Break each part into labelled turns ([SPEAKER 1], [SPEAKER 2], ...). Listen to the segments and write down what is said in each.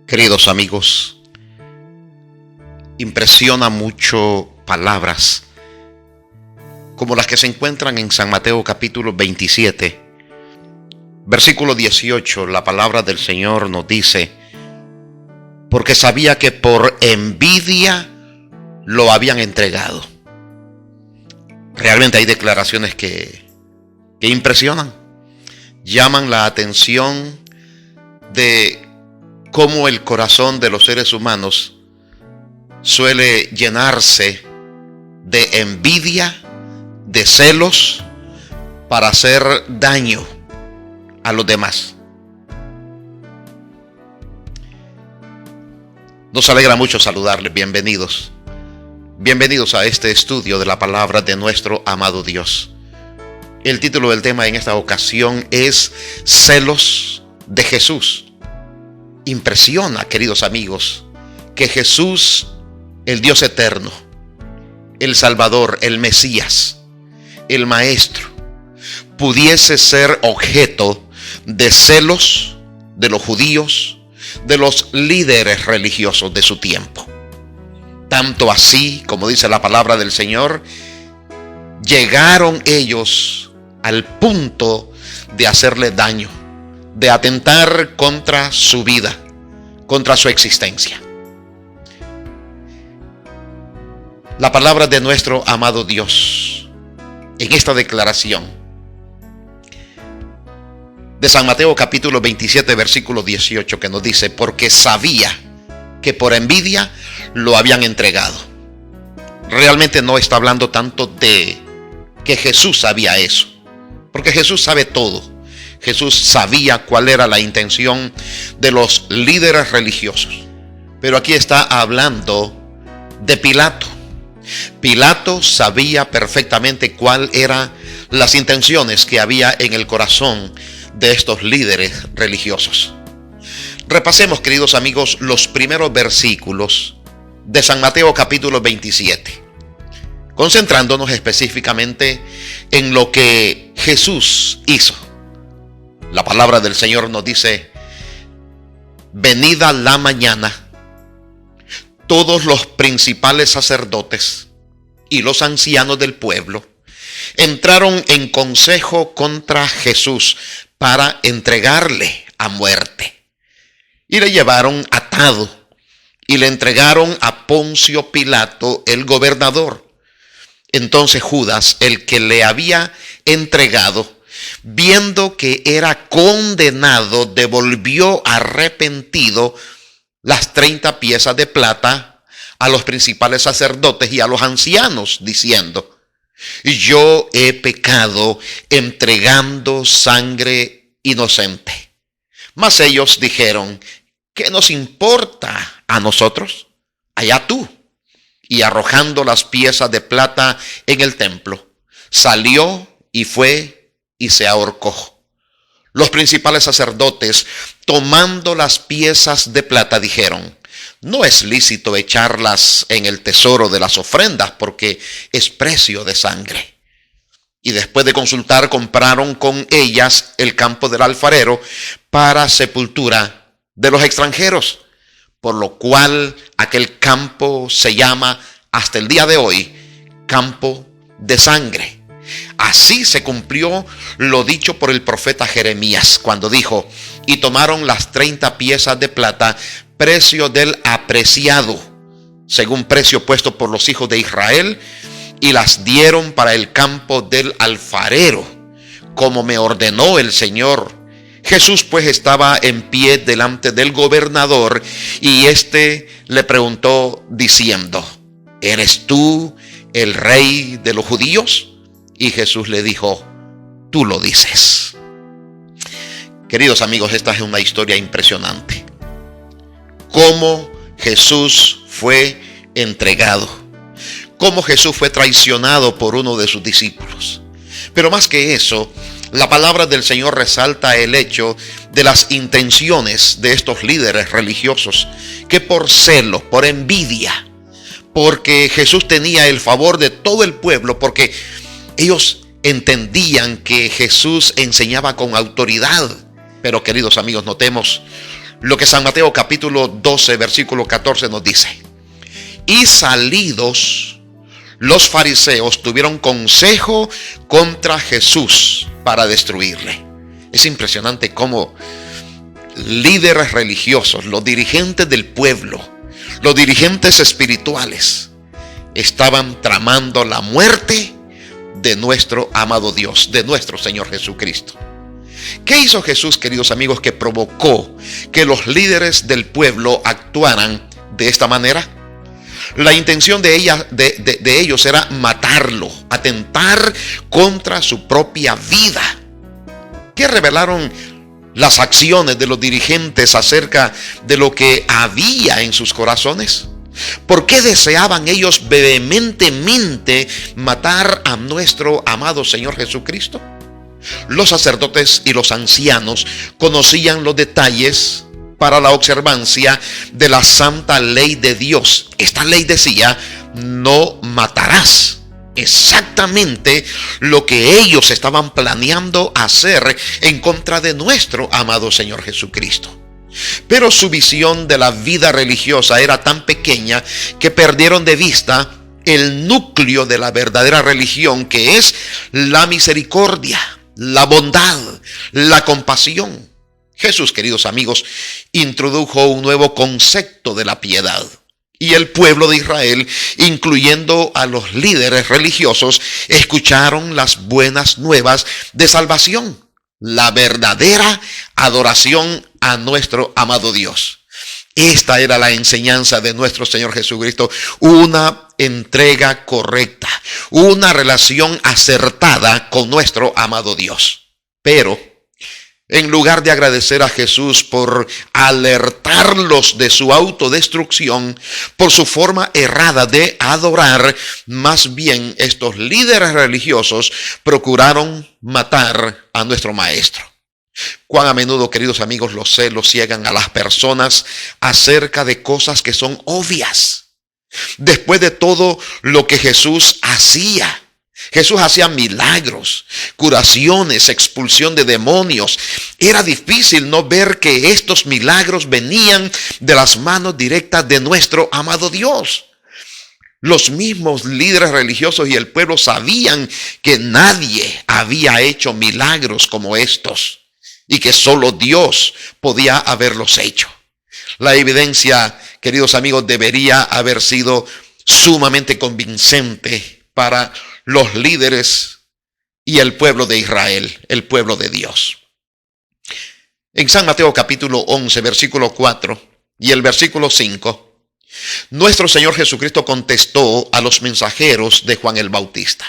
[SPEAKER 1] Queridos amigos, impresiona mucho palabras como las que se encuentran en San Mateo capítulo 27, versículo 18. La palabra del Señor nos dice: porque sabía que por envidia lo habían entregado. Realmente hay declaraciones que impresionan, llaman la atención de cómo el corazón de los seres humanos suele llenarse de envidia, de celos, para hacer daño a los demás. Nos alegra mucho saludarles. Bienvenidos a este estudio de la palabra de nuestro amado Dios. El título del tema en esta ocasión es Celos de Jesús. Impresiona, queridos amigos, que Jesús, el Dios eterno, el Salvador, el Mesías, el Maestro, pudiese ser objeto de celos de los judíos, de los líderes religiosos de su tiempo. Tanto así, como dice la palabra del Señor, llegaron ellos al punto de hacerle daño, de atentar contra su vida, contra su existencia. La palabra de nuestro amado Dios en esta declaración de San Mateo capítulo 27 versículo 18, que nos dice: porque sabía que por envidia lo habían entregado. Realmente no está hablando tanto de que Jesús sabía eso, porque Jesús sabe todo. Jesús sabía cuál era la intención de los líderes religiosos. Pero aquí está hablando de Pilato. Pilato sabía perfectamente cuáles eran las intenciones que había en el corazón de estos líderes religiosos. Repasemos, queridos amigos, los primeros versículos de San Mateo capítulo 27, concentrándonos específicamente en lo que Jesús hizo. La palabra del Señor nos dice: venida la mañana, todos los principales sacerdotes y los ancianos del pueblo entraron en consejo contra Jesús para entregarle a muerte. Y le llevaron atado y le entregaron a Poncio Pilato, el gobernador. Entonces Judas, el que le había entregado, viendo que era condenado, devolvió arrepentido las 30 piezas de plata a los principales sacerdotes y a los ancianos, diciendo: yo he pecado entregando sangre inocente. Mas ellos dijeron: ¿qué nos importa a nosotros? Allá tú. Y arrojando las piezas de plata en el templo, salió y fue y se ahorcó. Los principales sacerdotes, tomando las piezas de plata, dijeron: no es lícito echarlas en el tesoro de las ofrendas, porque es precio de sangre. Y después de consultar, compraron con ellas el campo del alfarero para sepultura de los extranjeros, por lo cual aquel campo se llama hasta el día de hoy campo de sangre. Así se cumplió lo dicho por el profeta Jeremías, cuando dijo: y tomaron las 30 piezas de plata, precio del apreciado, según precio puesto por los hijos de Israel, y las dieron para el campo del alfarero, como me ordenó el Señor. Jesús pues estaba en pie delante del gobernador, y éste le preguntó diciendo: ¿eres tú el rey de los judíos? Y Jesús le dijo: tú lo dices. Queridos amigos, esta es una historia impresionante. Cómo Jesús fue entregado, cómo Jesús fue traicionado por uno de sus discípulos. Pero más que eso, la palabra del Señor resalta el hecho de las intenciones de estos líderes religiosos, que por celo, por envidia, porque Jesús tenía el favor de todo el pueblo, porque ellos entendían que Jesús enseñaba con autoridad. Pero, queridos amigos, notemos lo que San Mateo capítulo 12, versículo 14 nos dice. Y salidos los fariseos tuvieron consejo contra Jesús para destruirle. Es impresionante cómo líderes religiosos, los dirigentes del pueblo, los dirigentes espirituales, estaban tramando la muerte de nuestro amado Dios, de nuestro Señor Jesucristo. ¿Qué hizo Jesús, queridos amigos, que provocó que los líderes del pueblo actuaran de esta manera? La intención de ellos era matarlo, atentar contra su propia vida. ¿Qué revelaron las acciones de los dirigentes acerca de lo que había en sus corazones? ¿Por qué deseaban ellos vehementemente matar a nuestro amado Señor Jesucristo? Los sacerdotes y los ancianos conocían los detalles para la observancia de la santa ley de Dios. Esta ley decía: no matarás. Exactamente lo que ellos estaban planeando hacer en contra de nuestro amado Señor Jesucristo. Pero su visión de la vida religiosa era tan pequeña que perdieron de vista el núcleo de la verdadera religión, que es la misericordia, la bondad, la compasión. Jesús, queridos amigos, introdujo un nuevo concepto de la piedad. Y el pueblo de Israel, incluyendo a los líderes religiosos, escucharon las buenas nuevas de salvación, la verdadera adoración a nuestro amado Dios. Esta era la enseñanza de nuestro Señor Jesucristo: una entrega correcta, una relación acertada con nuestro amado Dios. Pero en lugar de agradecer a Jesús por alertarlos de su autodestrucción, por su forma errada de adorar, más bien estos líderes religiosos procuraron matar a nuestro Maestro. Cuán a menudo, queridos amigos, los celos ciegan a las personas acerca de cosas que son obvias. Después de todo lo que Jesús hacía milagros, curaciones, expulsión de demonios. Era difícil no ver que estos milagros venían de las manos directas de nuestro amado Dios. Los mismos líderes religiosos y el pueblo sabían que nadie había hecho milagros como estos y que solo Dios podía haberlos hecho. La evidencia, queridos amigos, debería haber sido sumamente convincente para los líderes y el pueblo de Israel, el pueblo de Dios. En San Mateo capítulo 11, versículo 4 y el versículo 5, nuestro Señor Jesucristo contestó a los mensajeros de Juan el Bautista.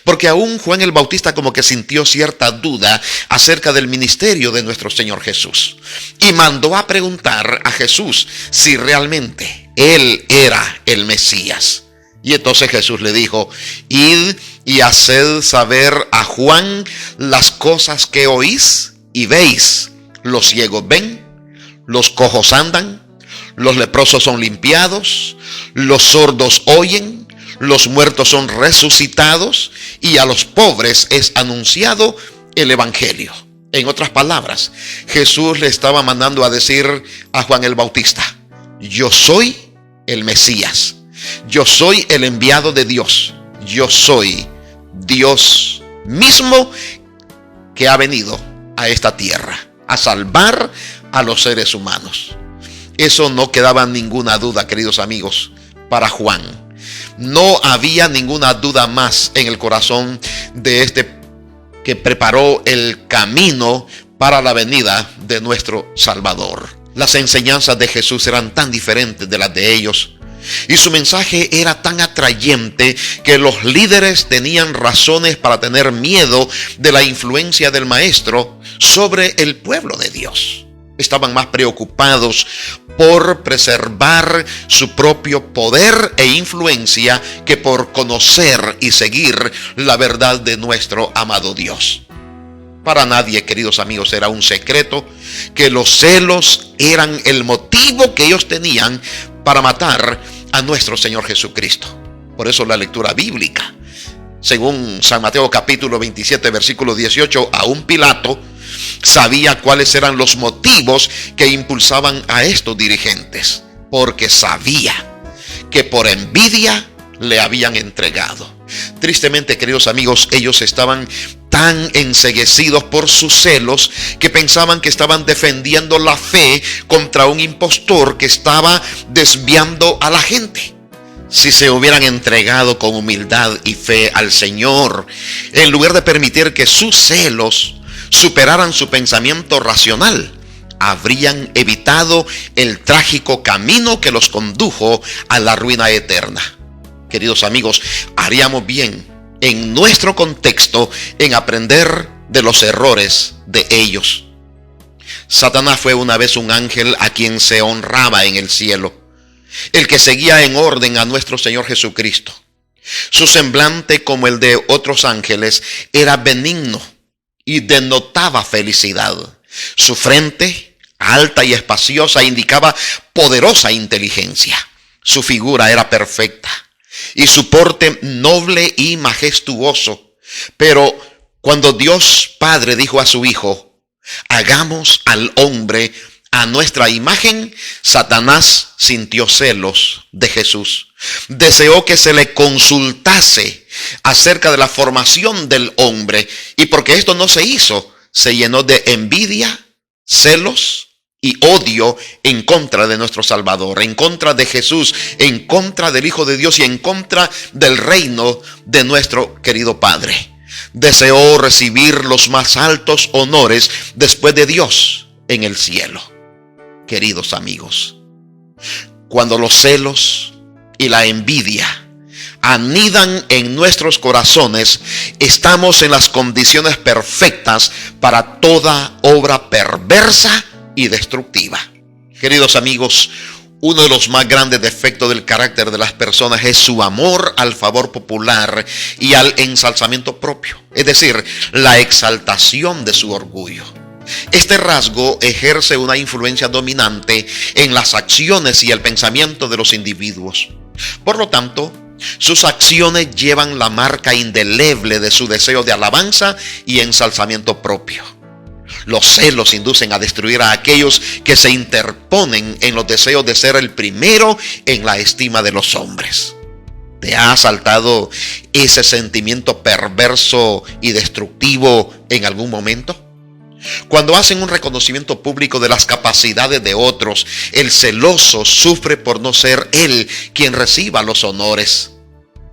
[SPEAKER 1] Porque aún Juan el Bautista como que sintió cierta duda acerca del ministerio de nuestro Señor Jesús. Y mandó a preguntar a Jesús si realmente Él era el Mesías. Y entonces Jesús le dijo: id y haced saber a Juan las cosas que oís y veis. Los ciegos ven, los cojos andan, los leprosos son limpiados, los sordos oyen, los muertos son resucitados, y a los pobres es anunciado el evangelio. En otras palabras, Jesús le estaba mandando a decir a Juan el Bautista: yo soy el Mesías. Yo soy el enviado de Dios. Yo soy Dios mismo que ha venido a esta tierra a salvar a los seres humanos. Eso no quedaba ninguna duda, queridos amigos, para Juan. No había ninguna duda más en el corazón de este que preparó el camino para la venida de nuestro Salvador. Las enseñanzas de Jesús eran tan diferentes de las de ellos, y su mensaje era tan atrayente que los líderes tenían razones para tener miedo de la influencia del Maestro sobre el pueblo de Dios. Estaban más preocupados por preservar su propio poder e influencia que por conocer y seguir la verdad de nuestro amado Dios. Para nadie, queridos amigos, era un secreto que los celos eran el motivo que ellos tenían para matar a nuestro Señor Jesucristo. Por eso la lectura bíblica, según San Mateo capítulo 27, versículo 18, aún Pilato sabía cuáles eran los motivos que impulsaban a estos dirigentes, porque sabía que por envidia le habían entregado. Tristemente, queridos amigos, ellos estaban tan enceguecidos por sus celos que pensaban que estaban defendiendo la fe contra un impostor que estaba desviando a la gente. Si se hubieran entregado con humildad y fe al Señor, en lugar de permitir que sus celos superaran su pensamiento racional, habrían evitado el trágico camino que los condujo a la ruina eterna. Queridos amigos, haríamos bien en nuestro contexto en aprender de los errores de ellos. Satanás fue una vez un ángel a quien se honraba en el cielo, el que seguía en orden a nuestro Señor Jesucristo. Su semblante, como el de otros ángeles, era benigno y denotaba felicidad. Su frente, alta y espaciosa, indicaba poderosa inteligencia. Su figura era perfecta y su porte noble y majestuoso. Pero cuando Dios Padre dijo a su Hijo: hagamos al hombre a nuestra imagen, Satanás sintió celos de Jesús. Deseó que se le consultase acerca de la formación del hombre, y porque esto no se hizo, se llenó de envidia, celos y odio en contra de nuestro Salvador, en contra de Jesús, en contra del Hijo de Dios y en contra del reino de nuestro querido Padre. Deseó recibir los más altos honores después de Dios en el cielo. Queridos amigos, cuando los celos y la envidia anidan en nuestros corazones, estamos en las condiciones perfectas para toda obra perversa y destructiva. Queridos amigos, uno de los más grandes defectos del carácter de las personas es su amor al favor popular y al ensalzamiento propio, es decir, la exaltación de su orgullo. Este rasgo ejerce una influencia dominante en las acciones y el pensamiento de los individuos. Por lo tanto, sus acciones llevan la marca indeleble de su deseo de alabanza y ensalzamiento propio. Los celos inducen a destruir a aquellos que se interponen en los deseos de ser el primero en la estima de los hombres. ¿Te ha asaltado ese sentimiento perverso y destructivo en algún momento? Cuando hacen un reconocimiento público de las capacidades de otros, el celoso sufre por no ser él quien reciba los honores.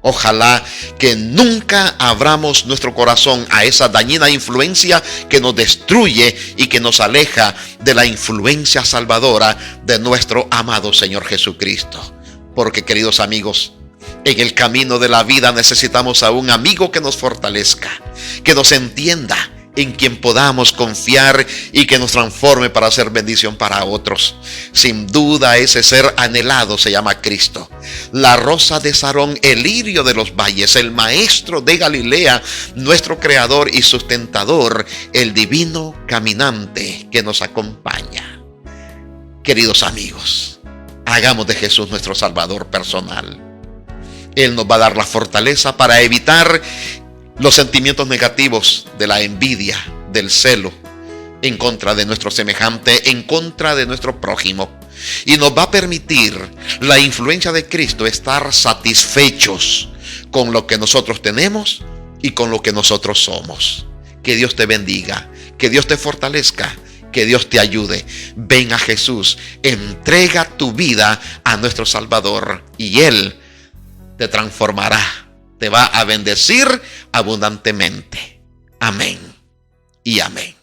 [SPEAKER 1] Ojalá que nunca abramos nuestro corazón a esa dañina influencia que nos destruye y que nos aleja de la influencia salvadora de nuestro amado Señor Jesucristo. Porque, queridos amigos, en el camino de la vida necesitamos a un amigo que nos fortalezca, que nos entienda, en quien podamos confiar y que nos transforme para hacer bendición para otros. Sin duda, ese ser anhelado se llama Cristo, la rosa de Sarón, el lirio de los valles, el maestro de Galilea, nuestro creador y sustentador, el divino caminante que nos acompaña. Queridos amigos, hagamos de Jesús nuestro Salvador personal. Él nos va a dar la fortaleza para evitar los sentimientos negativos de la envidia, del celo, en contra de nuestro semejante, en contra de nuestro prójimo. Y nos va a permitir la influencia de Cristo estar satisfechos con lo que nosotros tenemos y con lo que nosotros somos. Que Dios te bendiga, que Dios te fortalezca, que Dios te ayude. Ven a Jesús, entrega tu vida a nuestro Salvador y Él te transformará. Te va a bendecir abundantemente. Amén y amén.